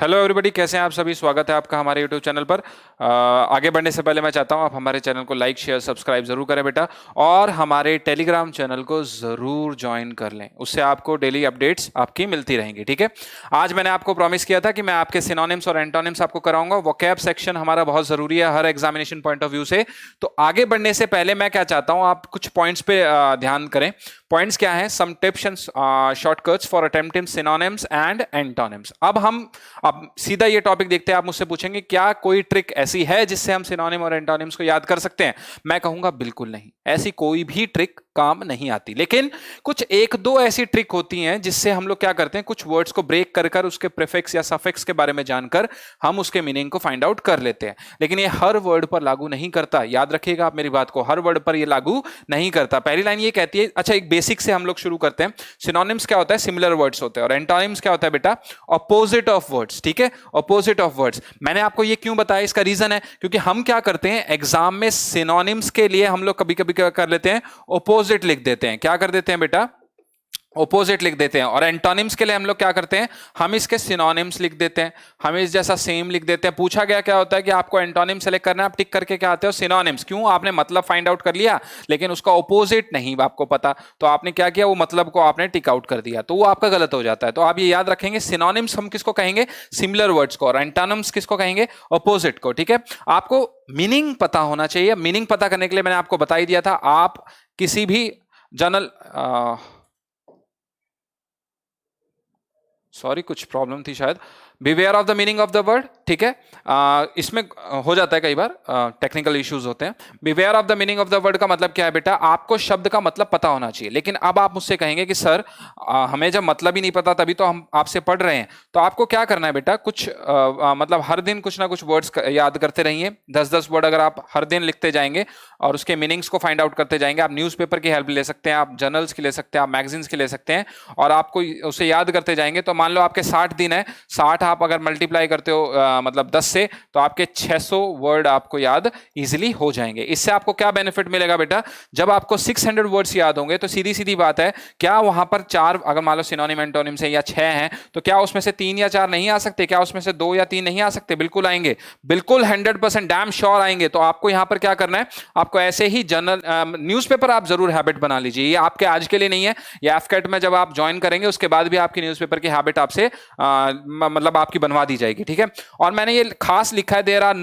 Hello everybody, कैसे हैं आप सभी। स्वागत है आपका हमारे यूट्यूब चैनल पर। आगे बढ़ने से पहले मैं चाहता हूं आप हमारे चैनल को लाइक शेयर सब्सक्राइब जरूर करें बेटा, और हमारे टेलीग्राम चैनल को जरूर ज्वाइन कर लें। उससे आपको डेली अपडेट्स आपकी मिलती रहेंगी। ठीक है, आज मैंने आपको प्रॉमिस किया था कि मैं आपके सिनोनिम्स और एंटोनिम्स आपको कराऊंगा। वोकैब सेक्शन हमारा बहुत जरूरी है हर एग्जामिनेशन पॉइंट ऑफ व्यू से। तो आगे बढ़ने से पहले मैं क्या चाहता हूं, आप कुछ पॉइंट्स पे ध्यान करें। पॉइंट्स क्या है? Some tips and shortcuts for attempting synonyms and antonyms. अब सीधा ये टॉपिक देखते हैं। आप मुझसे पूछेंगे क्या कोई ट्रिक ऐसी है जिससे हम सिनोनिम और एंटोनिम्स को याद कर सकते हैं? मैं कहूंगा बिल्कुल नहीं, ऐसी कोई भी ट्रिक काम नहीं आती। लेकिन कुछ एक दो ऐसी ट्रिक होती हैं जिससे हम लोग क्या करते हैं, कुछ वर्ड्स को ब्रेक कर कर उसके प्रीफिक्स या सफिक्स के बारे में जानकर हम उसके मीनिंग को फाइंड आउट कर लेते हैं। लेकिन ये हर वर्ड पर लागू नहीं करता, याद रखिएगा आप मेरी बात को, हर वर्ड पर ये लागू नहीं करता। पहली लाइन ये कहती है, अच्छा एक बेसिक से हम लोग शुरू करते हैं। सिनोनिम्स क्या होता है? सिमिलर वर्ड्स होते हैं। और एंटोनिम्स क्या होता है बेटा? Opposite of words. ठीक है, ऑपोजिट ऑफ वर्ड्स। मैंने आपको ये क्यों बताया, इसका रीजन है क्योंकि हम क्या करते हैं एग्जाम में, सिनोनिम्स के लिए हम लोग कभी कभी क्या कर लेते हैं, ऑपोजिट लिख देते हैं। क्या कर देते हैं बेटा? ओपोजिट लिख देते हैं। और एंटोनिम्स के लिए हम लोग क्या करते हैं, हम इसके सिनोनिम्स लिख देते हैं, हम इस जैसा सेम लिख देते हैं। पूछा गया क्या होता है कि आपको एंटोनिम सेलेक्ट करना है, आप टिक करके क्या आते हो, सिनोनिम्स। क्यों? आपने मतलब फाइंड आउट कर लिया लेकिन उसका ओपोजिट नहीं आपको पता, तो आपने क्या किया, वो मतलब को आपने टिक आउट कर दिया, तो वो आपका गलत हो जाता है। तो आप ये याद रखेंगे, सिनोनिम्स हम किसको कहेंगे, सिमिलर वर्ड्स को, और एंटोनिम्स किसको कहेंगे, ओपोजिट को। ठीक है, आपको मीनिंग पता होना चाहिए। मीनिंग पता करने के लिए मैंने आपको बता ही दिया था, आप किसी भी जनरल सॉरी कुछ प्रॉब्लम थी शायद। Beware of the meaning of the word. ठीक है, इसमें हो जाता है कई बार, टेक्निकल इश्यूज होते हैं। Beware of the meaning of the word का मतलब क्या है बेटा? आपको शब्द का मतलब पता होना चाहिए। लेकिन अब आप मुझसे कहेंगे कि सर हमें जब मतलब ही नहीं पता तभी तो हम आपसे पढ़ रहे हैं। तो आपको क्या करना है बेटा, कुछ मतलब हर दिन कुछ ना कुछ वर्ड्स याद करते रहिए। 10-10 वर्ड अगर आप हर दिन लिखते जाएंगे और उसके मीनिंग्स को फाइंड आउट करते जाएंगे, आप न्यूज़पेपर की हेल्प ले सकते हैं, आप जर्नल्स की ले सकते हैं, आप मैगजीन्स की ले सकते हैं, और आपको उसे याद करते जाएंगे। तो मान लो आपके 60 दिन है, 60 आप अगर मल्टीप्लाई करते हो मतलब 10 से, तो आपके 600 वर्ड आपको याद इजीली हो जाएंगे। इससे आपको क्या बेनिफिट मिलेगा बेटा? जब आपको 600 वर्ड्स याद होंगे तो सीधी सीधी बात है, क्या वहां पर 4 अगर मान लो सिनोनिम एंटोनिम से या 6 हैं, तो क्या उसमें से 3 या 4 नहीं आ सकते? क्या उसमें से 2 या 3 नहीं आ सकते? बिल्कुल आएंगे, बिल्कुल 100% डैम श्योर आएंगे। तो आपको यहां पर क्या करना है, आपको ऐसे ही जर्नल न्यूज़पेपर आप जरूर हैबिट बना लीजिए। ये आपके आज के लिए नहीं है, ये एफकेट में जब आप ज्वाइन करेंगे उसके बाद भी आपकी न्यूज़पेपर की हैबिट आपसे मतलब आपकी बनवा दी जाएगी। ठीक है, और मैंने ये खास लिखा है, there are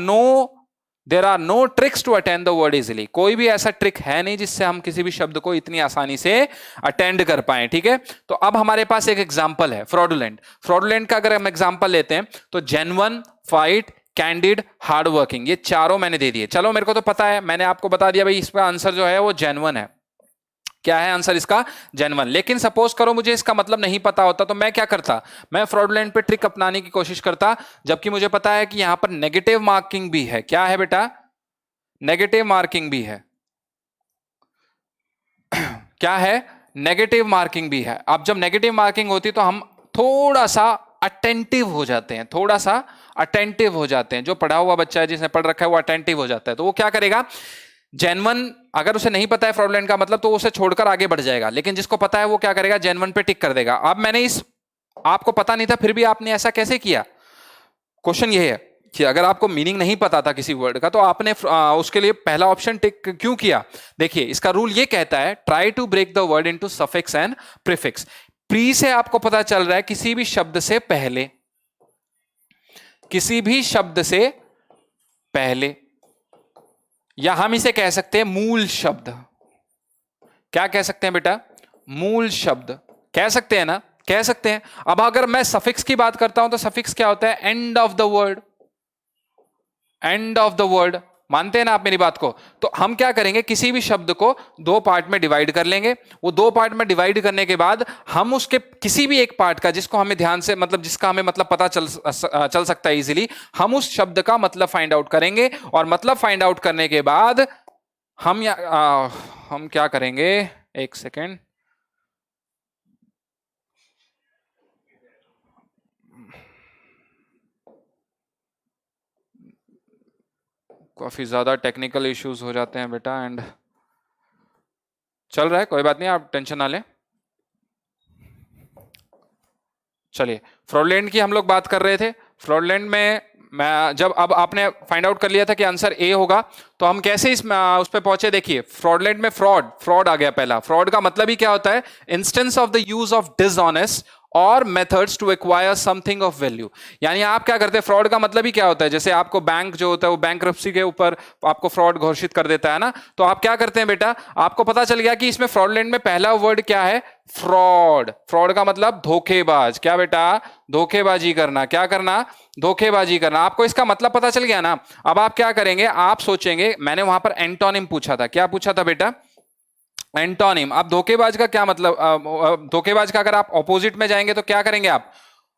no tricks to attend the word easily. कोई भी ऐसा ट्रिक है नहीं जिससे हम किसी भी शब्द को इतनी आसानी से अटेंड कर पाए। ठीक है, तो अब हमारे पास एक एग्जाम्पल है, फ्रॉडुलेंट। फ्रॉडुलेंट का अगर हम एग्जाम्पल लेते हैं तो genuine, fight, candid, hard working, ये चारों मैंने दे दिए। चलो मेरे को तो पता है, मैंने आपको बता दिया भाई इसका आंसर जो है वो जेन्युइन है। क्या है आंसर इसका? जेन्युइन। लेकिन सपोज करो मुझे इसका मतलब नहीं पता होता, तो मैं क्या करता, मैं फ्रॉडुलेंट पे ट्रिक अपनाने की कोशिश करता, जबकि मुझे पता है कि यहां पर नेगेटिव मार्किंग भी है। क्या है बेटा? नेगेटिव मार्किंग भी है। क्या है? नेगेटिव मार्किंग भी है। अब जब नेगेटिव मार्किंग होती तो हम थोड़ा सा अटेंटिव हो जाते हैं, थोड़ा सा अटेंटिव हो जाते हैं। जो पढ़ा हुआ बच्चा है, जिसने पढ़ रखा है, वो अटेंटिव हो जाता है। तो वो क्या करेगा, जेन्युइन अगर उसे नहीं पता है फ्रॉडुलेंट का मतलब, तो उसे छोड़कर आगे बढ़ जाएगा। लेकिन जिसको पता है वो क्या करेगा, जेन्युइन पे टिक कर देगा। अब मैंने इस, आपको पता नहीं था फिर भी आपने ऐसा कैसे किया? क्वेश्चन ये है कि अगर आपको मीनिंग नहीं पता था किसी वर्ड का, तो आपने उसके लिए पहला ऑप्शन टिक क्यों किया? देखिए इसका रूल ये कहता है, try to break the word into suffix and prefix. Pre से आपको पता चल रहा है किसी भी शब्द से पहले, किसी भी शब्द से पहले, या हम इसे कह सकते हैं मूल शब्द। क्या कह सकते हैं बेटा? मूल शब्द कह सकते हैं ना, कह सकते हैं। अब अगर मैं सफिक्स की बात करता हूं तो सफिक्स क्या होता है? End of the word, end of the word. मानते हैं ना आप मेरी बात को? तो हम क्या करेंगे, किसी भी शब्द को दो पार्ट में डिवाइड कर लेंगे। वो दो पार्ट में डिवाइड करने के बाद हम उसके किसी भी एक पार्ट का, जिसको हमें ध्यान से मतलब जिसका हमें मतलब पता चल सकता है इजीली, हम उस शब्द का मतलब फाइंड आउट करेंगे। और मतलब फाइंड आउट करने के बाद हम क्या करेंगे, एक सेकेंड, काफी ज्यादा टेक्निकल इश्यूज हो जाते हैं बेटा, एंड चल रहा है, कोई बात नहीं, आप टेंशन ना लें। चलिए, फ्रॉडुलेंट की हम लोग बात कर रहे थे। फ्रॉडलेंट में मैं जब अब आपने फाइंड आउट कर लिया था कि आंसर ए होगा, तो हम कैसे उस पे पहुंचे? देखिए, फ्रॉडलेंट में फ्रॉड आ गया पहला। फ्रॉड का मतलब ही क्या होता है? Instance of the use of dishonest और methods to acquire something of value. यानी आप क्या करते हैं, फ्रॉड का मतलब ही क्या होता है? जैसे आपको बैंक जो होता है वो बैंक्रप्सी के ऊपर आपको फ्रॉड घोषित कर देता है ना, तो आप क्या करते हैं बेटा, आपको पता चल गया कि इसमें फ्रॉडलेंट में पहला वर्ड क्या है? फ्रॉड। फ्रॉड का मतलब धोखेबाज। क्या बेटा? धोखेबाजी करना। क्या करना? धोखेबाजी करना। आपको इसका मतलब पता चल गया ना? अब आप क्या करेंगे, आप सोचेंगे, मैंने वहां पर एंटोनिम पूछा था। क्या पूछा था बेटा? एंटोनिम। अब धोखेबाज का क्या मतलब? धोखेबाज का अगर आप ऑपोजिट में जाएंगे तो क्या करेंगे आप?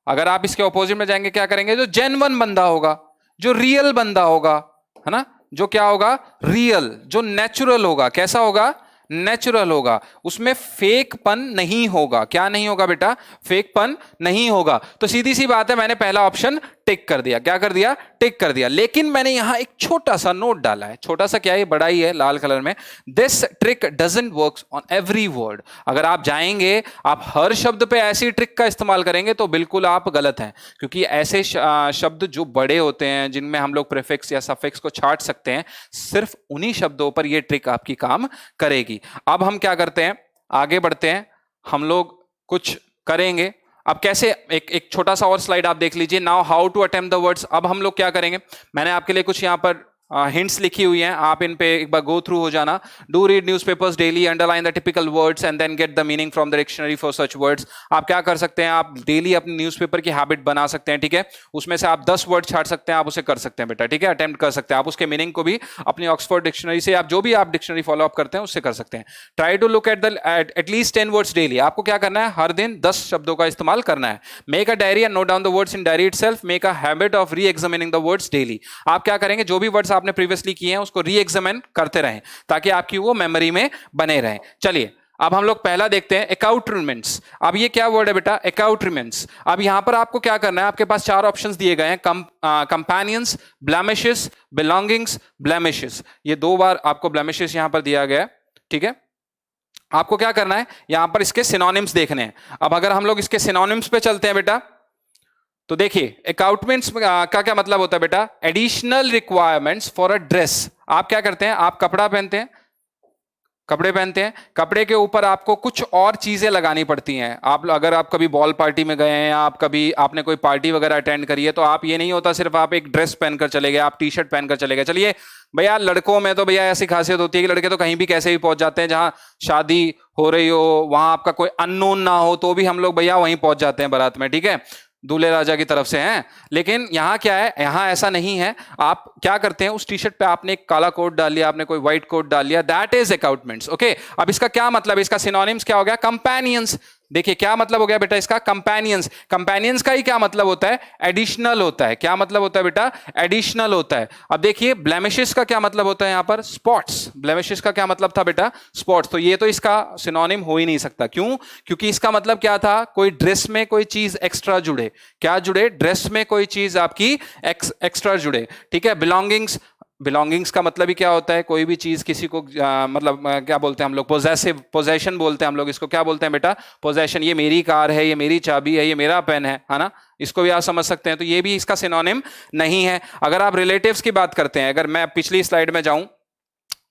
अगर आप इसके ऑपोजिट में जाएंगे क्या करेंगे? जो जेन्युइन बंदा होगा, जो रियल बंदा होगा, है ना, जो क्या होगा? रियल, जो नेचुरल होगा। कैसा होगा? नेचुरल होगा। उसमें फेकपन नहीं होगा। क्या नहीं होगा बेटा? फेकपन नहीं होगा। तो सीधी सी बात है, मैंने पहला ऑप्शन टिक कर दिया। क्या कर दिया? टिक कर दिया। लेकिन मैंने यहां एक छोटा सा नोट डाला है। छोटा सा क्या है? बड़ा ही है, लाल कलर में। This trick doesn't work on every word. अगर आप जाएंगे, आप हर शब्द पे ऐसी ट्रिक का इस्तेमाल करेंगे तो बिल्कुल आप गलत हैं, क्योंकि ऐसे शब्द जो बड़े होते हैं, जिनमें हम लोग प्रीफिक्स या सफिक्स को छांट सकते हैं, सिर्फ उन्हीं शब्दों पर यह ट्रिक आपकी काम करेगी। अब हम क्या करते हैं, आगे बढ़ते हैं, हम लोग कुछ करेंगे। अब कैसे, एक छोटा सा और स्लाइड आप देख लीजिए। Now how to attempt the words. अब हम लोग क्या करेंगे, मैंने आपके लिए कुछ यहां पर हिंट्स लिखी हुई हैं, आप इन पे एक बार गो थ्रू हो जाना। Do read newspapers daily, underline the typical words and then get the meaning from the dictionary for such words. आप क्या कर सकते हैं, आप डेली अपनी न्यूज़पेपर की हैबिट बना सकते हैं, ठीक है। उसमें से आप 10 वर्ड छाट सकते हैं, आप उसे कर सकते हैं बेटा, ठीक है, अटेम्प्ट कर सकते हैं। आप उसके मीनिंग को भी अपनी ऑक्सफोर्ड डिक्शनरी से, आप जो भी आप डिक्शनरी फॉलो अप करते हैं उससे कर सकते हैं। Try to look at least 10 words daily. आपको क्या करना है, हर दिन 10 शब्दों का इस्तेमाल करना है। Make a diary and note down the words in diary itself. Make a habit of री एग्जामिनिंग द वर्ड्स डेली। आप क्या करेंगे, जो भी वर्ड्स आपने प्रीवियसली किए हैं उसको री एग्जामिन करते रहें, ताकि आपकी वो मेमोरी में बने रहें। चलिए, अब हम लोग पहला देखते हैं, अकाउंट्रीमेंट्स। अब ये क्या वर्ड है बेटा? अकाउंट्रीमेंट्स। अब यहां पर आपको क्या करना है, आपके पास 4 ऑप्शंस दिए गए हैं, कंपेनियंस, ब्लेमिशेस, बिलोंगिंग्स, ब्लेमिशेस। ये 2 बार आपको ब्लेमिशेस यहां पर दिया गया है, ठीक है। आपको क्या करना है, यहां पर इसके सिनोनिम्स देखने हैं। अब अगर हम लोग इसके सिनोनिम्स पे चलते हैं बेटा, तो देखिए, अकाउंटमेंट्स का क्या मतलब होता है बेटा? Additional requirements for a dress. आप क्या करते हैं, आप कपड़ा पहनते हैं, कपड़े पहनते हैं, कपड़े के ऊपर आपको कुछ और चीजें लगानी पड़ती हैं। आप अगर आप कभी बॉल पार्टी में गए हैं, आप कभी आपने कोई पार्टी वगैरह अटेंड करी है, तो आप ये नहीं होता सिर्फ आप एक ड्रेस पहनकर चले गए, आप टी शर्ट पहनकर चले गए। चलिए भैया, लड़कों में तो भैया ऐसी खासियत होती है कि लड़के तो कहीं भी कैसे भी पहुंच जाते हैं, जहां शादी हो रही हो, वहां आपका कोई अननोन ना हो, तो भी हम लोग भैया वहीं पहुंच जाते हैं बारात में, ठीक है, दूल्हे राजा की तरफ से हैं। लेकिन यहां क्या है, यहां ऐसा नहीं है। आप क्या करते हैं, उस टी शर्ट पे आपने एक काला कोट डाल लिया, आपने कोई व्हाइट कोट डाल लिया, दैट इज अकाउंटमेंट्स, ओके। अब इसका क्या मतलब है, इसका सिनोनिम्स क्या हो गया? कंपेनियंस। देखिए क्या मतलब हो गया बेटा इसका? कंपेनियंस। कंपेनियंस का ही क्या मतलब होता है? एडिशनल होता है। क्या मतलब होता है बेटा? एडिशनल होता है। अब देखिए, ब्लेमिशेस का क्या मतलब होता है यहां पर? स्पॉट्स। ब्लेमिशेस का क्या मतलब था बेटा? स्पॉट्स। तो ये तो इसका सिनोनिम हो ही नहीं सकता। क्यों? क्योंकि इसका मतलब क्या था? कोई ड्रेस में कोई चीज एक्स्ट्रा जुड़े। क्या जुड़े? ड्रेस में कोई चीज आपकी एक्स्ट्रा जुड़े, ठीक है। बिलोंगिंग्स। बिलोंगिंग्स का मतलब ही क्या होता है? कोई भी चीज किसी को मतलब क्या बोलते हैं हम लोग? पोजेसिव, पोजेशन बोलते हैं हम लोग इसको। क्या बोलते हैं बेटा? पोजेशन। ये मेरी कार है, ये मेरी चाबी है, ये मेरा पेन है ना, इसको भी आप समझ सकते हैं। तो ये भी इसका सिनोनिम नहीं है। अगर आप रिलेटिव्स की बात करते हैं, अगर मैं पिछली स्लाइड में जाऊं,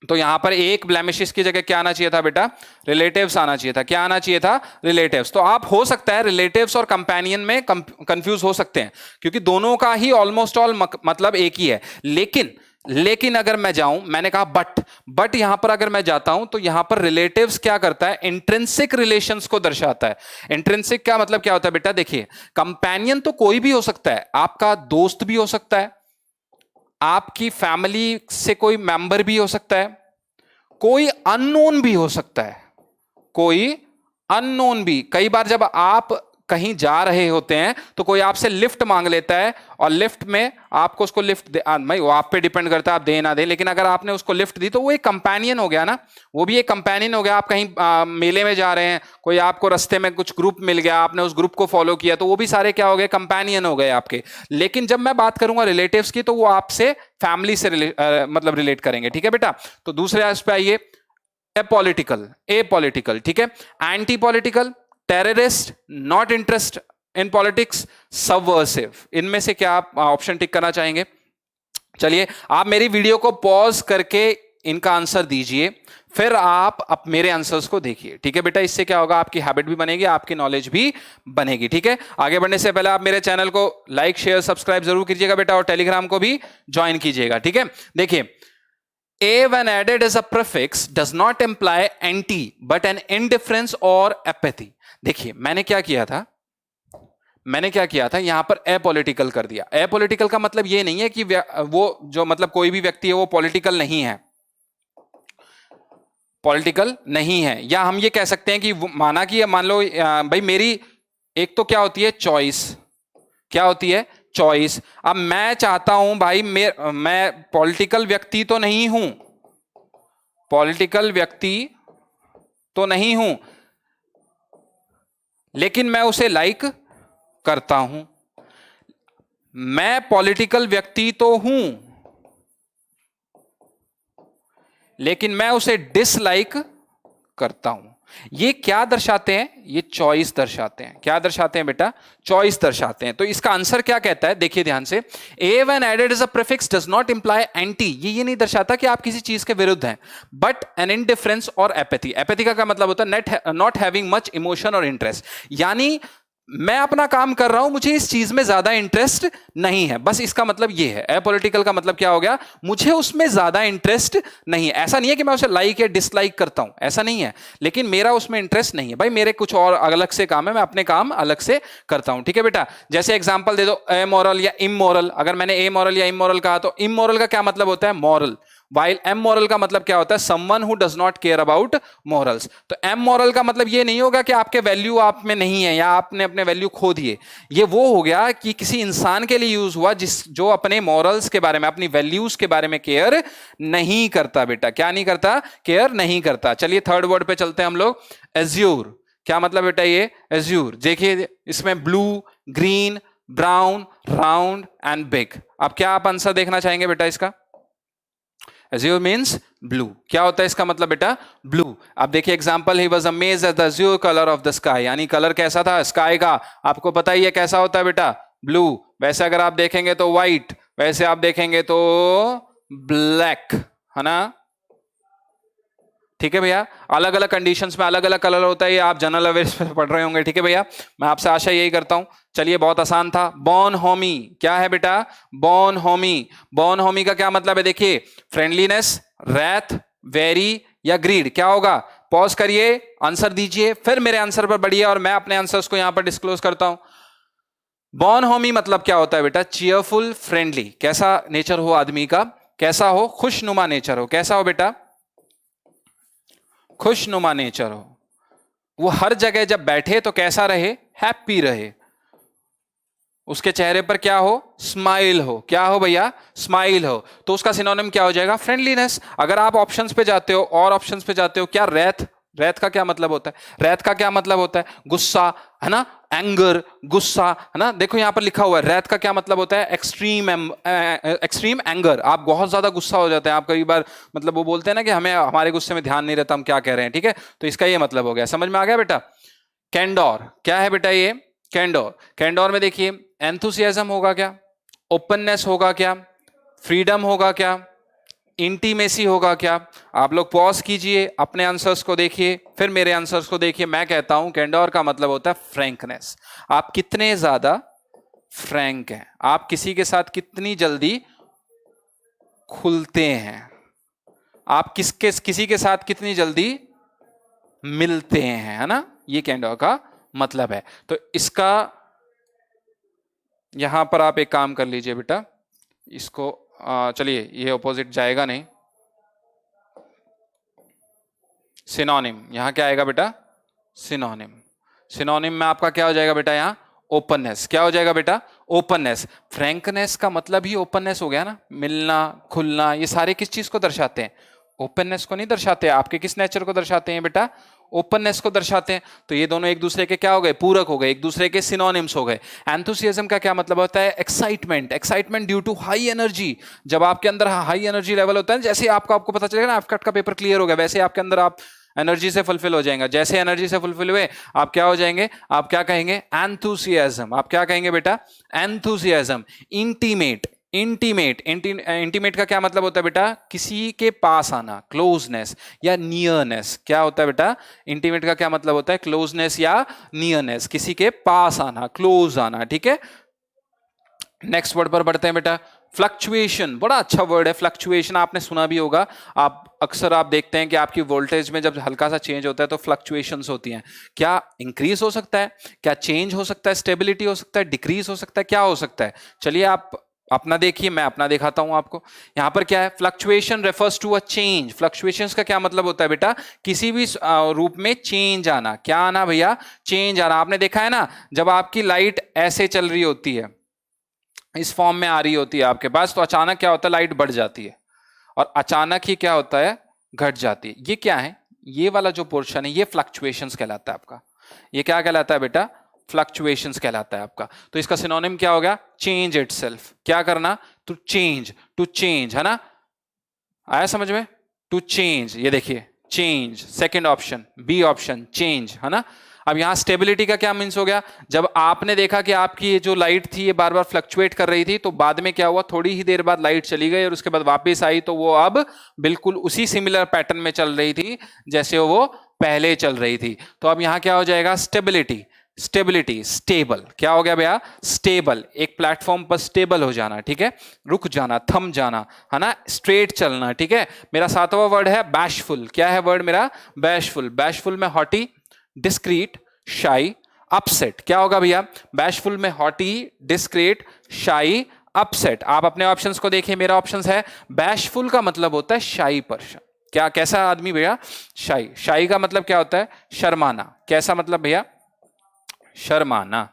तो यहां पर एक ब्लेमिशेस की जगह क्या आना चाहिए था बेटा? रिलेटिव्स आना चाहिए था। क्या आना चाहिए था? रिलेटिव्स। तो आप हो सकता है रिलेटिव्स और कंपेनियन में कंफ्यूज हो सकते हैं, क्योंकि दोनों का ही ऑलमोस्ट ऑल मतलब एक ही है। लेकिन अगर मैं जाऊं, मैंने कहा बट यहां पर अगर मैं जाता हूं, तो यहां पर रिलेटिव्स क्या करता है? इंट्रिंसिक रिलेशंस को दर्शाता है। इंट्रिंसिक का मतलब क्या होता है बेटा? देखिए, कंपेनियन तो कोई भी हो सकता है, आपका दोस्त भी हो सकता है, आपकी फैमिली से कोई मेंबर भी हो सकता है, कोई अननोन भी हो सकता है, कोई अननोन भी। कई बार जब आप कहीं जा रहे होते हैं तो कोई आपसे लिफ्ट मांग लेता है, और लिफ्ट में आपको उसको लिफ्ट वो आप पे डिपेंड करता है, आप दे ना दे, लेकिन अगर आपने उसको लिफ्ट दी तो वो एक कंपेनियन हो गया ना, वो भी एक कंपेनियन हो गया। आप कहीं मेले में जा रहे हैं, कोई आपको रास्ते में कुछ ग्रुप मिल गया, आपने उस ग्रुप को फॉलो किया, तो वो भी सारे क्या हो गए? कंपेनियन हो गए आपके। लेकिन जब मैं बात करूंगा रिलेटिव्स की, तो वो आपसे फैमिली से मतलब रिलेट करेंगे, ठीक है बेटा। तो दूसरे पे आइए, एपॉलिटिकल, ठीक है। Anti political, terrorist, not in politics subversive. इनमें से क्या आप ऑप्शन टिक करना चाहेंगे? चलिए आप मेरी वीडियो को पॉज करके इनका आंसर दीजिए, फिर आप मेरे आंसर्स को देखिए, ठीक है बेटा? इससे क्या होगा, आपकी हैबिट भी बनेगी, आपकी नॉलेज भी बनेगी, ठीक है? आगे बढ़ने से पहले आप मेरे चैनल को लाइक शेयर सब्सक्राइब जरूर कीजिएगा बेटा, और टेलीग्राम को भी ज्वाइन कीजिएगा, ठीक है? देखिए, A when added as a prefix does not imply anti but an indifference or apathy। देखिए मैंने क्या किया था, यहां पर अपॉलिटिकल कर दिया। अपॉलिटिकल का मतलब यह नहीं है कि वो जो मतलब कोई भी व्यक्ति है वो पॉलिटिकल नहीं है, पॉलिटिकल नहीं है। या हम ये कह सकते हैं कि माना कि मान लो भाई मेरी एक तो क्या होती है, चॉइस, क्या होती है, चॉइस। अब मैं चाहता हूं भाई मैं पॉलिटिकल व्यक्ति तो नहीं हूं, पॉलिटिकल व्यक्ति तो नहीं हूं, लेकिन मैं उसे लाइक करता हूं। मैं पॉलिटिकल व्यक्ति तो हूं, लेकिन मैं उसे डिसलाइक करता हूं। ये क्या दर्शाते हैं? ये चॉइस दर्शाते हैं। क्या दर्शाते हैं बेटा? चॉइस दर्शाते हैं। तो इसका आंसर क्या कहता है, देखिए ध्यान से। A when added as a prefix does not imply anti. ये नहीं दर्शाता कि आप किसी चीज के विरुद्ध हैं, बट एन इंडिफरेंस और एपैथी। एपैथी का क्या मतलब होता है? नॉट हैविंग मच इमोशन और इंटरेस्ट। यानी मैं अपना काम कर रहा हूं, मुझे इस चीज में ज्यादा इंटरेस्ट नहीं है, बस इसका मतलब ये है। अपॉलिटिकल का मतलब क्या हो गया? मुझे उसमें ज्यादा इंटरेस्ट नहीं है। ऐसा नहीं है कि मैं उसे लाइक या डिसलाइक करता हूं, ऐसा नहीं है, लेकिन मेरा उसमें इंटरेस्ट नहीं है। भाई मेरे कुछ और अलग से काम है, मैं अपने काम अलग से करता हूं, ठीक है बेटा? जैसे एग्जाम्पल दे दो, अमोरल या इमोरल। अगर मैंने अमोरल या इमोरल कहा तो इमोरल का क्या मतलब होता है? मॉरल। वाइल एमोरल का मतलब क्या होता है? Someone who does not care about morals. तो एमोरल का मतलब ये नहीं होगा कि आपके वैल्यू आप में नहीं है या आपने अपने वैल्यू खो दिए। ये वो हो गया कि किसी इंसान के लिए यूज हुआ जो अपने मॉरल्स के बारे में, अपनी वैल्यूज के बारे में केयर नहीं करता बेटा। क्या नहीं करता? केयर नहीं करता। चलिए थर्ड वर्ड पे चलते हैं हम लोग। एज्यूर। क्या मतलब बेटा ये एज्यूर? देखिए इसमें blue, green, brown, round and big. अब क्या आप आंसर देखना चाहेंगे बेटा इसका? Azure means blue। क्या होता है इसका मतलब बेटा? ब्लू। अब देखिए example, he was amazed at the azure colour of the sky. यानी कलर कैसा था स्काई का? आपको पता ही है कैसा होता है बेटा? ब्लू। वैसे अगर आप देखेंगे तो व्हाइट, वैसे आप देखेंगे तो ब्लैक, है ना? ठीक है भैया, अलग अलग कंडीशंस में अलग अलग कलर होता है। ये आप जनरल अवेयर्स पे पढ़ रहे होंगे, ठीक है भैया? मैं आपसे आशा यही करता हूं। चलिए बहुत आसान था। बॉर्न होमी। क्या है बेटा? बॉर्न होमी। बॉर्न होमी का क्या मतलब है? देखिए, फ्रेंडलीनेस, रैथ, वेरी या ग्रीड। क्या होगा? पॉज करिए, आंसर दीजिए, फिर मेरे आंसर पर बढ़िए और मैं अपने आंसर्स को यहां पर डिस्क्लोज करता हूं। बॉर्न होमी मतलब क्या होता है बेटा? Cheerful, friendly. कैसा नेचर हो आदमी का? कैसा हो? खुशनुमा नेचर हो। कैसा हो बेटा? खुशनुमा नेचर हो। वो हर जगह जब बैठे तो कैसा रहे? हैप्पी रहे। उसके चेहरे पर क्या हो? स्माइल हो। क्या हो भैया? स्माइल हो। तो उसका सिनोनिम क्या हो जाएगा? फ्रेंडलीनेस। अगर आप ऑप्शंस पे जाते हो और ऑप्शंस पे जाते हो, क्या रैथ? रैथ का क्या मतलब होता है? रैथ का क्या मतलब होता है? गुस्सा, है ना? एंगर, गुस्सा, है ना? देखो यहां पर लिखा हुआ है, रैथ का क्या मतलब होता है? Extreme anger. आप बहुत ज्यादा गुस्सा हो जाते हैं। आप कई बार मतलब वो बोलते हैं ना कि हमें हमारे गुस्से में ध्यान नहीं रहता हम क्या कह रहे हैं, ठीक है? तो इसका ये मतलब हो गया। समझ में आ गया बेटा? कैंडोर। क्या है बेटा ये? कैंडोर। कैंडोर में देखिए, एंथुसियाज्म होगा क्या? ओपननेस होगा क्या? फ्रीडम होगा क्या? इंटीमेसी होगा क्या? आप लोग पॉज कीजिए, अपने आंसर्स को देखिए, फिर मेरे आंसर्स को देखिए। मैं कहता हूं कैंडोर का मतलब होता है फ्रैंकनेस। आप कितने ज्यादा फ्रैंक हैं, आप किसी के साथ कितनी जल्दी खुलते हैं, आप किसी के साथ कितनी जल्दी मिलते हैं, है ना? ये कैंडोर का मतलब है। तो इसका यहां पर आप एक काम कर लीजिए बेटा, इसको चलिए ये ऑपोजिट जाएगा नहीं, सिनोनिम। यहां क्या आएगा बेटा? सिनोनिम। सिनोनिम में आपका क्या हो जाएगा बेटा? यहां ओपननेस। क्या हो जाएगा बेटा? ओपननेस। फ्रैंकनेस का मतलब ही ओपननेस हो गया ना, मिलना, खुलना। ये सारे किस चीज को दर्शाते हैं? ओपननेस को नहीं दर्शाते। आपके किस नेचर को दर्शाते हैं बेटा? ओपननेस को दर्शाते हैं। तो ये दोनों एक दूसरे के क्या हो गए? पूरक हो गए, एक दूसरे के सिनोनिम्स हो गए। एंथुसियाज्म का क्या मतलब होता है? Excitement. Excitement due to high energy. जब आपके अंदर हाई एनर्जी लेवल होता है, जैसे आपको पता चलेगा ना आपका का पेपर क्लियर हो गया, वैसे आपके अंदर आप एनर्जी से फुलफिल हो जाएगा। जैसे एनर्जी से फुलफिल हुए आप क्या हो जाएंगे, आप क्या कहेंगे, एंथुसियाज्म। आप क्या कहेंगे बेटा, एंथुसियाज्म। इंटीमेट, इंटीमेट का क्या मतलब होता है बेटा, किसी के पास आना, क्लोजनेस या नियरनेस। क्या होता है बेटा, इंटीमेट का क्या मतलब होता है, क्लोजनेस या नियरनेस, किसी के पास आना, क्लोज आना। ठीक है, नेक्स्ट वर्ड पर बढ़ते हैं बेटा, फ्लक्चुएशन। बड़ा अच्छा वर्ड है फ्लक्चुएशन, आपने सुना भी होगा। आप अक्सर आप देखते हैं कि आपकी वोल्टेज में जब हल्का सा चेंज होता है तो फ्लक्चुएशंस होती हैं। क्या इंक्रीज हो सकता है, क्या चेंज हो सकता है, स्टेबिलिटी हो सकता है, डिक्रीज हो सकता है, क्या हो सकता है। चलिए आप अपना देखिए, मैं अपना दिखाता हूं आपको। यहां पर क्या है, fluctuation refers to a change. Fluctuations का क्या मतलब होता है बेटा, किसी भी रूप में चेंज आना। क्या आना भैया, चेंज आना। आपने देखा है ना, जब आपकी लाइट ऐसे चल रही होती है, इस फॉर्म में आ रही होती है आपके पास, तो अचानक क्या होता है, लाइट बढ़ जाती है, और अचानक ही क्या होता है, घट जाती है। ये क्या है, ये वाला जो पोर्शन है ये फ्लक्चुएशंस कहलाता है आपका। ये क्या कहलाता है बेटा, फ्लक्चुएशंस कहलाता है आपका। तो इसका सिनोनिम क्या हो गया, चेंज इटसेल्फ। क्या करना, टू चेंज, है ना, आया समझ में, टू चेंज। ये देखिए change, second option, B option, change, है ना। अब यहां स्टेबिलिटी का क्या मीन्स हो गया, जब आपने देखा कि आपकी ये जो लाइट थी ये बार बार फ्लक्चुएट कर रही थी, तो बाद में क्या हुआ, थोड़ी ही देर बाद लाइट चली गई और उसके बाद वापस आई, तो वो अब बिल्कुल उसी सिमिलर पैटर्न में चल रही थी जैसे वो पहले चल रही थी। तो अब यहां क्या हो जाएगा, स्टेबिलिटी, स्टेबल। क्या हो गया भैया, स्टेबल, एक प्लेटफॉर्म पर स्टेबल हो जाना। ठीक है, रुक जाना, थम जाना, है ना, स्ट्रेट चलना। ठीक है, मेरा सातवां वर्ड है बैशफुल। क्या है वर्ड मेरा, बैशफुल। बैशफुल में हॉटी, डिस्क्रीट, शाई, अपसेट। क्या होगा भैया, बैशफुल में हॉटी, डिस्क्रीट, शाई, अपसेट। आप अपने ऑप्शंस को देखिए, मेरा ऑप्शंस है बैशफुल का मतलब होता है शाई पर्सन। क्या, कैसा आदमी भैया, शाई। शाई का मतलब क्या होता है, शर्माना। कैसा मतलब भैया, शर्माना,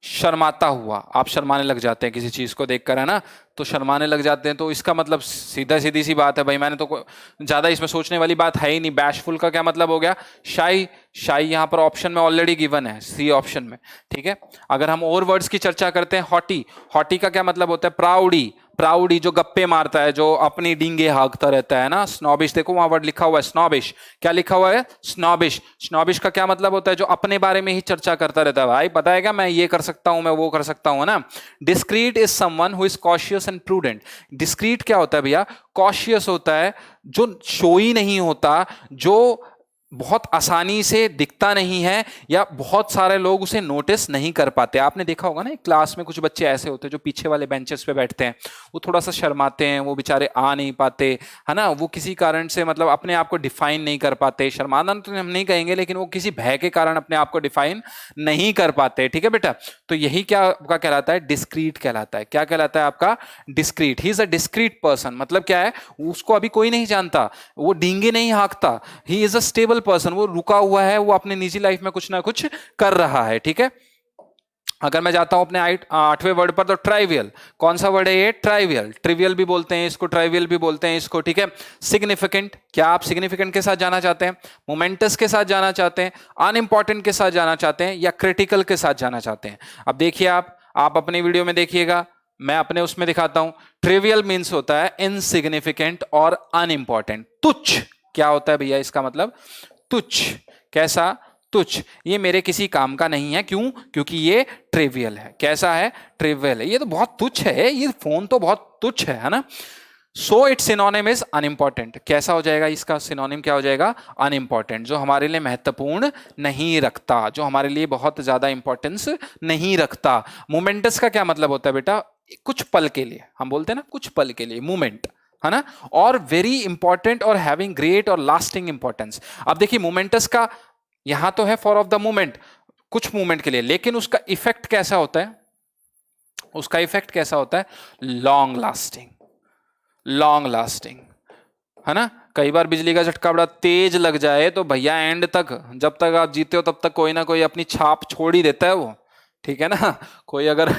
शर्माता हुआ। आप शर्माने लग जाते हैं किसी चीज को देखकर, है ना, तो शर्माने लग जाते हैं। तो इसका मतलब सीधी सी बात है भाई, मैंने तो ज्यादा इसमें सोचने वाली बात है ही नहीं। बैशफुल का क्या मतलब हो गया, शाई। शाई यहाँ पर ऑप्शन में ऑलरेडी गिवन है, सी ऑप्शन में। ठीक है, अगर हम और वर्ड्स की चर्चा करते हैं, हॉटी। हॉटी का क्या मतलब होता है, प्राउडी। प्राउडी जो गप्पे मारता है, जो अपनी डींगे हाँकता रहता है ना। स्नॉबिश, देखो वहां वर्ड लिखा हुआ है स्नॉबिश। क्या लिखा हुआ है, स्नॉबिश। स्नॉबिश का क्या मतलब होता है, जो अपने बारे में ही चर्चा करता रहता है। भाई पता है क्या, मैं ये कर सकता हूं, मैं वो कर सकता हूं, ना। Discrete is someone who is cautious and prudent. Discrete क्या होता है भैया, कॉशियस होता है, जो शोई नहीं होता, जो बहुत आसानी से दिखता नहीं है, या बहुत सारे लोग उसे नोटिस नहीं कर पाते। आपने देखा होगा ना, एक क्लास में कुछ बच्चे ऐसे होते हैं जो पीछे वाले बेंचेस पे बैठते हैं, वो थोड़ा सा शर्माते हैं, वो बेचारे आ नहीं पाते, है ना, वो किसी कारण से मतलब अपने आप को डिफाइन नहीं कर पाते। शर्माना तो हम नहीं कहेंगे, लेकिन वो किसी भय के कारण अपने आप को डिफाइन नहीं कर पाते। ठीक है बेटा, तो यही क्या आपका कहलाता है, डिस्क्रीट कहलाता है। क्या कहलाता है आपका, discrete. He is a discrete person, मतलब क्या है, उसको अभी कोई नहीं जानता, वो डींगे नहीं हाँकता। He is a stable person, वो रुका हुआ है, वो अपने निजी लाइफ में कुछ ना कुछ कर रहा है। ठीक है, अगर मैं जाता हूं अपने 8वें वर्ड पर, तो ट्राइवियल। कौन सा वर्ड है ये, ट्राइवियल। ट्रिवियल भी बोलते हैं इसको, ट्राइवियल भी बोलते हैं इसको। ठीक है, सिग्निफिकेंट। क्या आप सिग्निफिकेंट के साथ जाना चाहते हैं, मोमेंटस के साथ जाना चाहते हैं, अनइंपॉर्टेंट के साथ जाना चाहते हैं, या क्रिटिकल के साथ जाना चाहते हैं। अब देखिए आप अपने वीडियो में देखिएगा, मैं अपने उसमें दिखाता हूं। ट्रिवियल मीन्स होता है इनसिग्निफिकेंट और अनइंपॉर्टेंट, तुच्छ। क्या होता है भैया इसका मतलब, तुच्छ। कैसा, तुच्छ, ये मेरे किसी काम का नहीं है। क्यों, क्योंकि ये ट्रिवियल है। कैसा है, ट्रिवियल है, ये तो बहुत तुच्छ है, ये फोन तो बहुत तुच्छ है ना। सो इट्स सिनोनिम इज अनइंपॉर्टेंट। कैसा हो जाएगा इसका सिनोनिम, क्या हो जाएगा, अनइंपॉर्टेंट, जो हमारे लिए महत्वपूर्ण नहीं रखता, जो हमारे लिए बहुत ज्यादा इंपॉर्टेंस नहीं रखता। मोमेंटस का क्या मतलब होता है बेटा, कुछ पल के लिए, हम बोलते हैं ना कुछ पल के लिए, मोमेंट, है ना, और वेरी इंपॉर्टेंट और हैविंग ग्रेट और लास्टिंग इंपॉर्टेंस। अब देखिए मोमेंटस का यहां तो है फॉर ऑफ द मोमेंट, कुछ मोमेंट के लिए, लेकिन उसका इफेक्ट कैसा होता है, उसका इफेक्ट कैसा होता है, लॉन्ग लास्टिंग, लॉन्ग लास्टिंग, है ना। कई बार बिजली का झटका बड़ा तेज लग जाए तो भैया एंड तक, जब तक आप जीते हो तब तक कोई ना कोई अपनी छाप छोड़ ही देता है वो। ठीक है ना, कोई अगर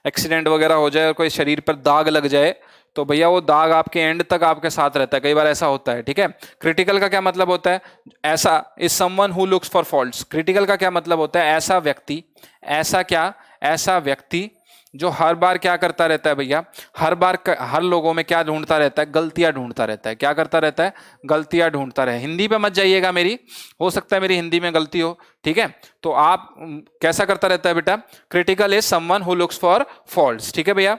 एक्सीडेंट वगैरह हो जाए और कोई शरीर पर दाग लग जाए, तो भैया वो दाग आपके एंड तक आपके साथ रहता है। कई बार ऐसा होता है। ठीक है, क्रिटिकल का क्या मतलब होता है, ऐसा is someone who looks for faults. Critical का क्या मतलब होता है, ऐसा व्यक्ति, ऐसा क्या, ऐसा व्यक्ति जो हर बार क्या करता रहता है भैया, हर लोगों में क्या ढूंढता रहता है, गलतियां ढूंढता रहता है। क्या करता रहता है, गलतियां ढूंढता रहे। हिंदी पे मत जाइएगा मेरी, हो सकता है मेरी हिंदी में गलती हो, ठीक है। तो आप कैसा करता रहता है बेटा, critical is someone who looks for faults, ठीक है भैया।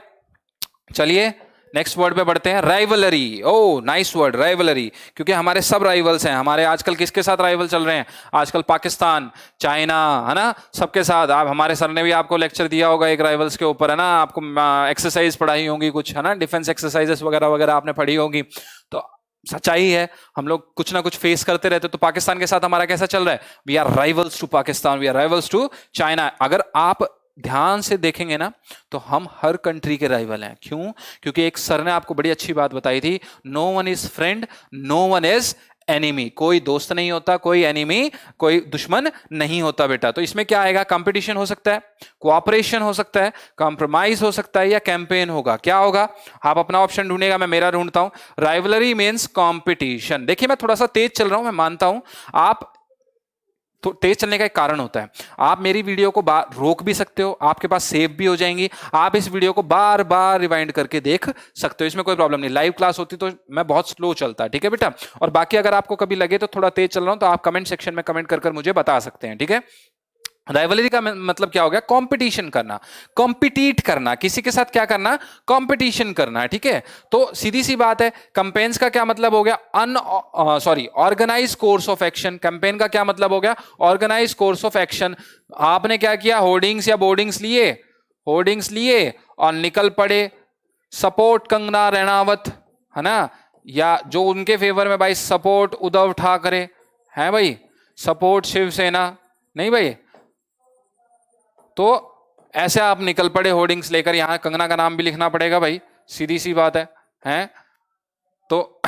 चलिए नेक्स्ट वर्ड पे बढ़ते हैं, राइवलरी। ओ नाइस वर्ड, राइवलरी, क्योंकि हमारे सब राइवल्स हैं। हमारे आजकल किसके साथ राइवल चल रहे हैं, आजकल पाकिस्तान, चाइना, है ना, सबके साथ। आप, हमारे सर ने भी आपको लेक्चर दिया होगा एक राइवल्स के ऊपर, है ना, आपको एक्सरसाइज पढ़ाई होंगी कुछ, है ना, डिफेंस एक्सरसाइजेस वगैरह वगैरह आपने पढ़ी होगी। तो सच्चाई है, हम लोग कुछ ना कुछ फेस करते रहते। तो पाकिस्तान के साथ हमारा कैसा चल रहा है, we are rivals to Pakistan, we are rivals to China. अगर आप ध्यान से देखेंगे ना तो हम हर कंट्री के राइवल हैं। क्यों, क्योंकि एक सर ने आपको बड़ी अच्छी बात बताई थी, no one is friend, no one is enemy. कोई दोस्त नहीं होता, कोई एनिमी, कोई दुश्मन नहीं होता बेटा। तो इसमें क्या आएगा, कंपटीशन हो सकता है, कोऑपरेशन हो सकता है, कॉम्प्रोमाइज हो सकता है, या कैंपेन होगा। क्या होगा, आप अपना ऑप्शन ढूंढेगा, मैं मेरा ढूंढता हूं। Rivalry means competition. देखिए मैं थोड़ा सा तेज चल रहा हूं, मैं मानता हूं। आप तो तेज चलने का एक कारण होता है, आप मेरी वीडियो को रोक भी सकते हो, आपके पास सेव भी हो जाएंगी, आप इस वीडियो को बार बार रिवाइंड करके देख सकते हो, इसमें कोई प्रॉब्लम नहीं। लाइव क्लास होती तो मैं बहुत स्लो चलता, ठीक है बेटा। और बाकी अगर आपको कभी लगे तो थोड़ा तेज चल रहा हूं तो आप कमेंट सेक्शन में कमेंट कर मुझे बता सकते हैं, ठीक है। राइवलरी का मतलब क्या हो गया, कंपटीशन करना, कॉम्पिटिट करना, किसी के साथ क्या करना, कंपटीशन करना, ठीक है। तो सीधी सी बात है, कैंपेन्स का क्या मतलब हो गया, organize course of action. Campaign का क्या मतलब हो गया, ऑर्गेनाइज कोर्स ऑफ एक्शन। आपने क्या किया, होर्डिंग्स या बोर्डिंग्स लिए, होर्डिंग्स लिए और निकल पड़े, सपोर्ट कंगना रनावत, है ना, या जो उनके फेवर में भाई सपोर्ट उद्धव ठाकरे, है भाई, सपोर्ट शिवसेना, नहीं भाई। तो ऐसे आप निकल पड़े होर्डिंग्स लेकर, यहां कंगना का नाम भी लिखना पड़ेगा भाई, सीधी सी बात है, हैं? तो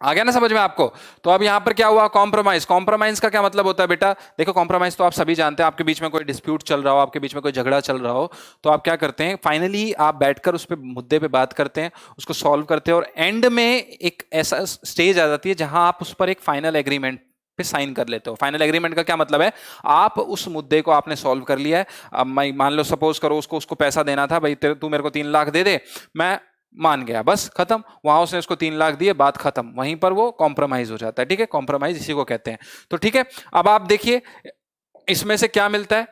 आ गया ना समझ में आपको। तो अब यहां पर क्या हुआ, कॉम्प्रोमाइज। कॉम्प्रोमाइज का क्या मतलब होता है बेटा, देखो कॉम्प्रोमाइज तो आप सभी जानते हैं, आपके बीच में कोई डिस्प्यूट चल रहा हो, आपके बीच में कोई झगड़ा चल रहा हो, तो आप क्या करते हैं, फाइनली आप बैठकर उस पर मुद्दे पे बात करते हैं, उसको सॉल्व करते हैं, और एंड में एक ऐसा स्टेज आ जाती है जहां आप उस पर एक फाइनल एग्रीमेंट पे साइन कर लेते हो। फाइनल एग्रीमेंट का क्या मतलब है, आप उस मुद्दे को आपने सॉल्व कर लिया है। अब मैं मान लो, सपोज करो उसको पैसा देना था भाई, तू मेरे को 3 लाख दे दे, मैं मान गया, बस खत्म। वहां उसने उसको 3 लाख दिए, बात खत्म, वहीं पर वो कॉम्प्रोमाइज हो जाता है, ठीक है। कॉम्प्रोमाइज इसी को कहते हैं। तो ठीक है, अब आप देखिए इसमें से क्या मिलता है,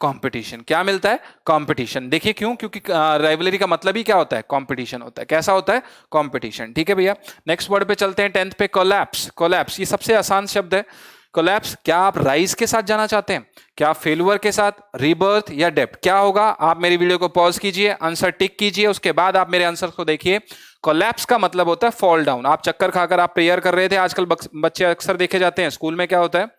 कंपटीशन। क्या मिलता है, कंपटीशन। देखिए क्यों, क्योंकि राइवलरी का मतलब ही क्या होता है, कंपटीशन होता है। कैसा होता है, कंपटीशन, ठीक है भैया। नेक्स्ट वर्ड पे चलते हैं, 10th पे, कोलैप्स। कोलैप्स ये सबसे आसान शब्द है, कोलैप्स। क्या आप राइज के साथ जाना चाहते हैं, क्या फेलुअर के साथ, रीबर्थ या डेप्थ, क्या होगा। आप मेरी वीडियो को पॉज कीजिए, आंसर टिक कीजिए, उसके बाद आप मेरे आंसर को देखिए। कोलैप्स का मतलब होता है फॉल डाउन। आप चक्कर खाकर आप प्रेयर कर रहे थे, आजकल बच्चे अक्सर देखे जाते हैं स्कूल में, क्या होता है,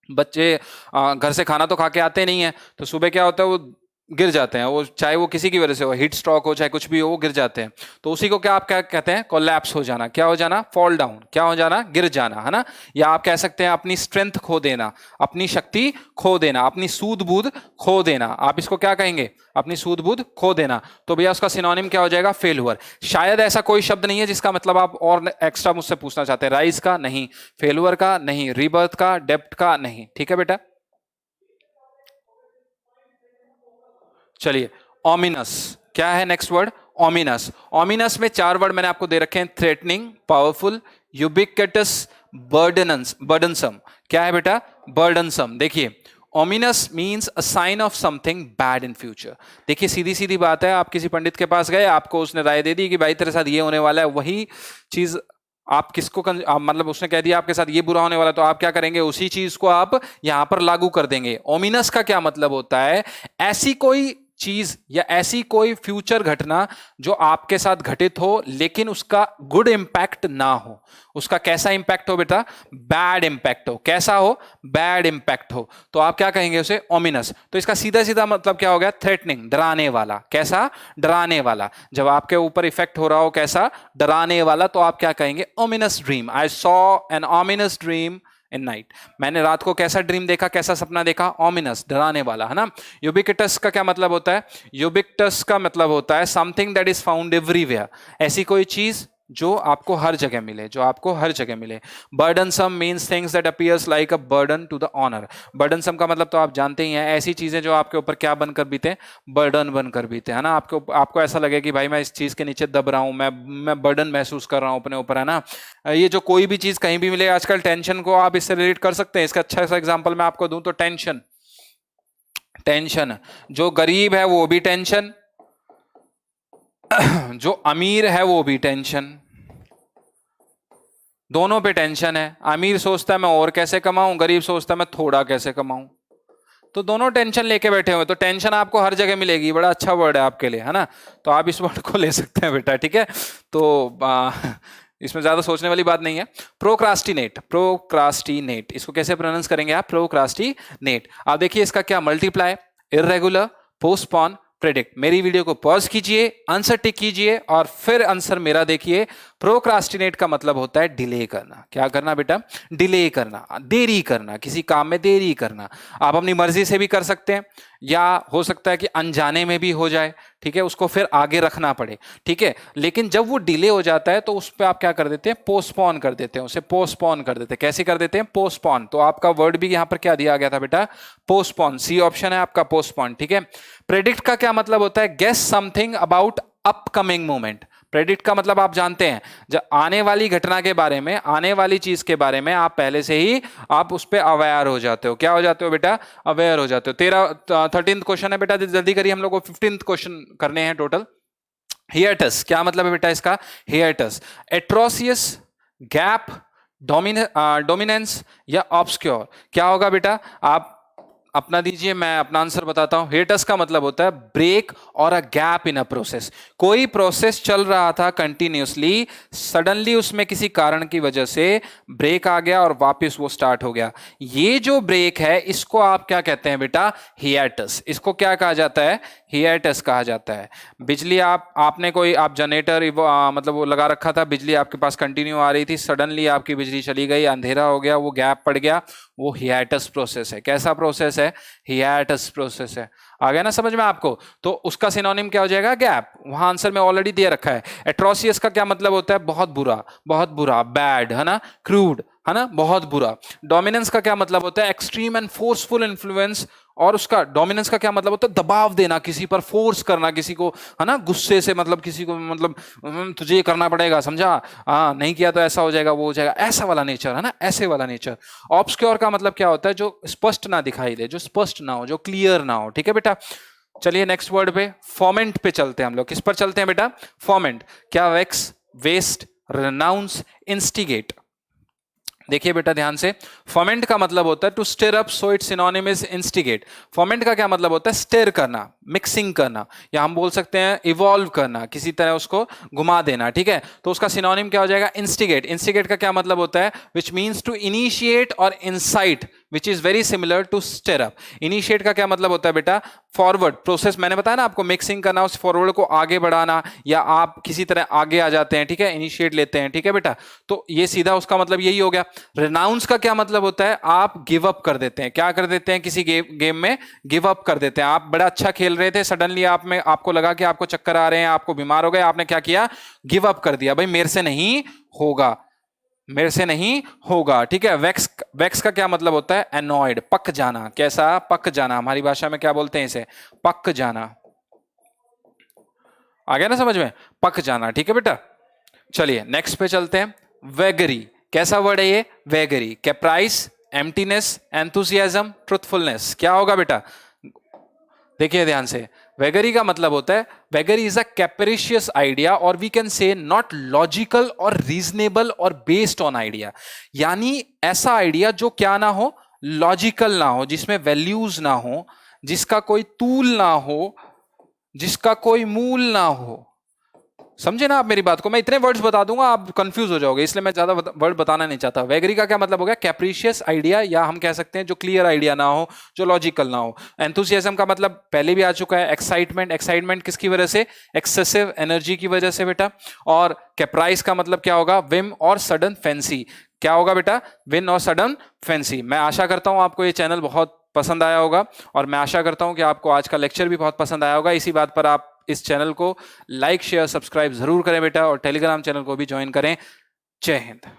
बच्चे घर से खाना तो खा के आते नहीं है, तो सुबह क्या होता है, वो गिर जाते हैं, वो चाहे वो किसी की वजह से हो, हीट स्ट्रोक हो, चाहे कुछ भी हो, वो गिर जाते हैं। तो उसी को क्या आप क्या कहते हैं, कोलैप्स हो जाना। क्या हो जाना, फॉल डाउन। क्या हो जाना, गिर जाना, है ना। या आप कह सकते हैं अपनी स्ट्रेंथ खो देना, अपनी शक्ति खो देना, अपनी सूझ बूझ खो देना। आप इसको क्या कहेंगे, अपनी सूझ बूझ खो देना। तो भैया उसका सिनोनिम क्या हो जाएगा, फेलुअर। शायद ऐसा कोई शब्द नहीं है जिसका मतलब आप और एक्स्ट्रा मुझसे पूछना चाहते हैं। राइज का नहीं, फेलुअर का नहीं, रीबर्थ का, डेप्थ का नहीं, ठीक है बेटा। चलिए, ओमिनस क्या है, नेक्स्ट वर्ड, ओमिनस। ओमिनस में 4 वर्ड मैंने आपको दे रखे हैं, थ्रेटनिंग, पावरफुल, यूबिक्विटस, बर्डनसम। क्या है बेटा, बर्डनसम। देखिए, ominous means a sign of something bad in future. देखिए सीधी सीधी बात है, आप किसी पंडित के पास गए, आपको उसने राय दे दी कि भाई तेरे साथ ये होने वाला है, वही चीज आप किसको मतलब उसने कह दिया आपके साथ ये बुरा होने वाला है, तो आप क्या करेंगे, उसी चीज को आप यहां पर लागू कर देंगे। ओमिनस का क्या मतलब होता है, ऐसी कोई चीज या ऐसी कोई फ्यूचर घटना जो आपके साथ घटित हो लेकिन उसका गुड इंपैक्ट ना हो। उसका कैसा इंपैक्ट हो बेटा, बैड इंपैक्ट हो। कैसा हो, बैड इंपैक्ट हो। तो आप क्या कहेंगे उसे, ओमिनस। तो इसका सीधा सीधा मतलब क्या हो गया, थ्रेटनिंग, डराने वाला। कैसा, डराने वाला। जब आपके ऊपर इफेक्ट हो रहा हो, कैसा, डराने वाला, तो आप क्या कहेंगे, ominous dream. I saw an ominous dream in night. मैंने रात को कैसा ड्रीम देखा, कैसा सपना देखा, ओमिनस, डराने वाला, है ना। यूबिक्विटस का क्या मतलब होता है, यूबिक्विटस का मतलब होता है something that is found everywhere. ऐसी कोई चीज जो आपको हर जगह मिले, जो आपको हर जगह मिले। Burdensome means things that appears like a burden to the honour. Burdensome का मतलब तो आप जानते ही हैं, ऐसी चीजें जो आपके ऊपर क्या बनकर बीते, बर्डन बनकर बीते, है ना। आपको ऐसा लगे कि भाई मैं इस चीज के नीचे दब रहा हूं, मैं बर्डन महसूस कर रहा हूं अपने ऊपर, है ना। ये जो कोई भी चीज कहीं भी मिले आजकल, टेंशन को आप इससे रिलेट कर सकते हैं। इसका अच्छा सा एग्जांपल मैं आपको दूं तो टेंशन। टेंशन, जो गरीब है वो भी टेंशन, जो अमीर है वो भी टेंशन, दोनों पे टेंशन है। अमीर सोचता है मैं और कैसे कमाऊं, गरीब सोचता है मैं थोड़ा कैसे कमाऊं, तो दोनों टेंशन लेके बैठे हुए। तो टेंशन आपको हर जगह मिलेगी, बड़ा अच्छा वर्ड है आपके लिए, है ना। तो आप इस वर्ड को ले सकते हैं बेटा, ठीक है। तो इसमें ज्यादा सोचने वाली बात नहीं है। प्रोक्रास्टिनेट, प्रोक्रास्टिनेट इसको कैसे प्रोनाउंस करेंगे आप, प्रोक्रास्टिनेट। आप देखिए इसका क्या मल्टीप्लाई, इररेगुलर, पोस्टपोन, प्रेडिक्ट। मेरी वीडियो को पॉज कीजिए, आंसर टिक कीजिए और फिर आंसर मेरा देखिए। प्रोक्रास्टिनेट का मतलब होता है डिले करना। क्या करना बेटा, डिले करना, देरी करना, किसी काम में देरी करना। आप अपनी मर्जी से भी कर सकते हैं, या हो सकता है कि अनजाने में भी हो जाए, ठीक है, उसको फिर आगे रखना पड़े, ठीक है। लेकिन जब वो डिले हो जाता है तो उस पर आप क्या कर देते हैं, पोस्टपोन कर देते हैं, उसे पोस्टपोन कर देते हैं। कैसे कर देते हैं, पोस्टपोन। तो आपका वर्ड भी यहां पर क्या दिया गया था बेटा, पोस्टपोन। सी ऑप्शन है आपका, पोस्टपोन, ठीक है। प्रेडिक्ट का क्या मतलब होता है, guess something about upcoming moment. Predict का मतलब आप जानते हैं, जब आने वाली घटना के बारे में, आने वाली चीज के बारे में आप पहले से ही आप उस पर अवेयर हो जाते हो। क्या हो जाते हो बेटा, अवेयर हो जाते हो। 13th क्वेश्चन है बेटा, जल्दी करिए, हम लोग को 15th क्वेश्चन करने हैं टोटल। हियरटस, क्या मतलब है बेटा इसका, हियरटस, एट्रोसियस, गैप, डोमिनेंस या ऑब्सक्योर। क्या होगा बेटा, आप अपना दीजिए, मैं अपना आंसर बताता हूं। हियरटस का मतलब होता है ब्रेक और a gap in a process. कोई प्रोसेस चल रहा था कंटिन्यूअसली, सडनली उसमें किसी कारण की वजह से ब्रेक आ गया और वापस वो स्टार्ट हो गया। ये जो ब्रेक है इसको आप क्या कहते हैं बेटा, हियरटस। इसको क्या कहा जाता है, हियरटस कहा जाता है। बिजली आपने कोई आप जनरेटर मतलब वो लगा रखा था, बिजली आपके पास कंटिन्यू आ रही थी, सडनली आपकी बिजली चली गई, अंधेरा हो गया, वो गैप पड़ गया, वो हियरटस प्रोसेस है। कैसा प्रोसेस है, हियरटस प्रोसेस है। आ गया ना समझ में आपको। तो उसका सिनोनिम क्या हो जाएगा, गैप। वहां आंसर में ऑलरेडी दे रखा है। एट्रोसियस का क्या मतलब होता है, बहुत बुरा, बहुत बुरा, बैड, है ना, क्रूड, है ना, बहुत बुरा। डोमिनेंस का क्या मतलब होता है, एक्सट्रीम एंड फोर्सफुल इन्फ्लुएंस। और उसका डोमिनेंस का क्या मतलब होता है, दबाव देना, किसी पर फोर्स करना, किसी को, है ना, गुस्से से, मतलब किसी को, मतलब तुझे ये करना पड़ेगा, समझा, हाँ नहीं किया तो ऐसा हो जाएगा, वो हो जाएगा, ऐसा वाला नेचर, है ना, ऐसे वाला नेचर। ऑब्सक्योर का मतलब क्या होता है, जो स्पष्ट ना दिखाई दे, जो स्पष्ट ना हो, जो क्लियर ना हो, ठीक है बेटा। चलिए नेक्स्ट वर्ड पे, फॉर्मेंट पे चलते हैं हम लोग। किस पर चलते हैं बेटा, फॉर्मेंट। क्या, वेक्स, वेस्ट, रेनाउंस, इंस्टिगेट। देखिए बेटा ध्यान से, फॉर्मेंट का मतलब होता है to stir up, so its synonym is instigate. Foment का क्या मतलब होता है, स्टिर करना, मिक्सिंग करना, या हम बोल सकते हैं इवॉल्व करना, किसी तरह उसको घुमा देना, ठीक है। तो उसका सिनोनिम क्या हो जाएगा, इंस्टिगेट। इंस्टिगेट का क्या मतलब होता है, विच मीन्स टू इनिशिएट और incite, which is very similar to stir up. Initiate का क्या मतलब होता है बेटा, फॉरवर्ड प्रोसेस, मैंने बताया ना आपको, मिक्सिंग करना, उस फॉरवर्ड को आगे बढ़ाना, या आप किसी तरह आगे आ जाते हैं, ठीक है, इनिशिएट लेते हैं, ठीक है बेटा। तो ये सीधा उसका मतलब यही हो गया। रेनाउंस का क्या मतलब होता है, आप गिव अप कर देते हैं। क्या कर देते हैं, किसी गेम में गिव अप कर देते हैं। आप बड़ा अच्छा खेल रहे थे, सडनली आपको लगा कि आपको चक्कर आ रहे हैं, आपको बीमार हो गए, आपने क्या किया, गिव अप कर दिया, भाई मेरे से नहीं होगा, मेरे से नहीं होगा, ठीक है। वैक्स का क्या मतलब होता है, एनॉयड, पक जाना। कैसा, पक जाना, हमारी भाषा में क्या बोलते हैं इसे, पक जाना। आ गया ना समझ में, पक जाना, ठीक है बेटा। चलिए नेक्स्ट पे चलते हैं, वेगरी। कैसा वर्ड है ये, vagary. Caprice, emptiness, enthusiasm, truthfulness. क्या होगा बेटा, देखिए ध्यान से, वेगरी का मतलब होता है, vagary is a capricious idea, और we can say not logical और रीजनेबल और बेस्ड ऑन आइडिया। यानी ऐसा आइडिया जो क्या ना हो, लॉजिकल ना हो, जिसमें वैल्यूज ना हो, जिसका कोई तूल ना हो, जिसका कोई मूल ना हो। समझे ना आप मेरी बात को, मैं इतने वर्ड्स बता दूंगा आप कंफ्यूज हो जाओगे, इसलिए मैं ज्यादा वर्ड बताना नहीं चाहता। वेगरी का क्या मतलब हो गया, कैप्रिशियस आइडिया, या हम कह सकते हैं जो क्लियर आइडिया ना हो, जो लॉजिकल ना हो। एंथुसियाज्म का मतलब पहले भी आ चुका है, एक्साइटमेंट। एक्साइटमेंट किसकी वजह से, एक्सेसिव एनर्जी की वजह से बेटा। और कैप्राइस का मतलब क्या होगा, विम और सडन फैंसी। क्या होगा बेटा, विन और सडन फैंसी। मैं आशा करता हूं आपको ये चैनल बहुत पसंद आया होगा, और मैं आशा करता हूं कि आपको आज का लेक्चर भी बहुत पसंद आया होगा। इसी बात पर आप इस चैनल को लाइक शेयर सब्सक्राइब जरूर करें बेटा, और टेलीग्राम चैनल को भी ज्वाइन करें। जय हिंद।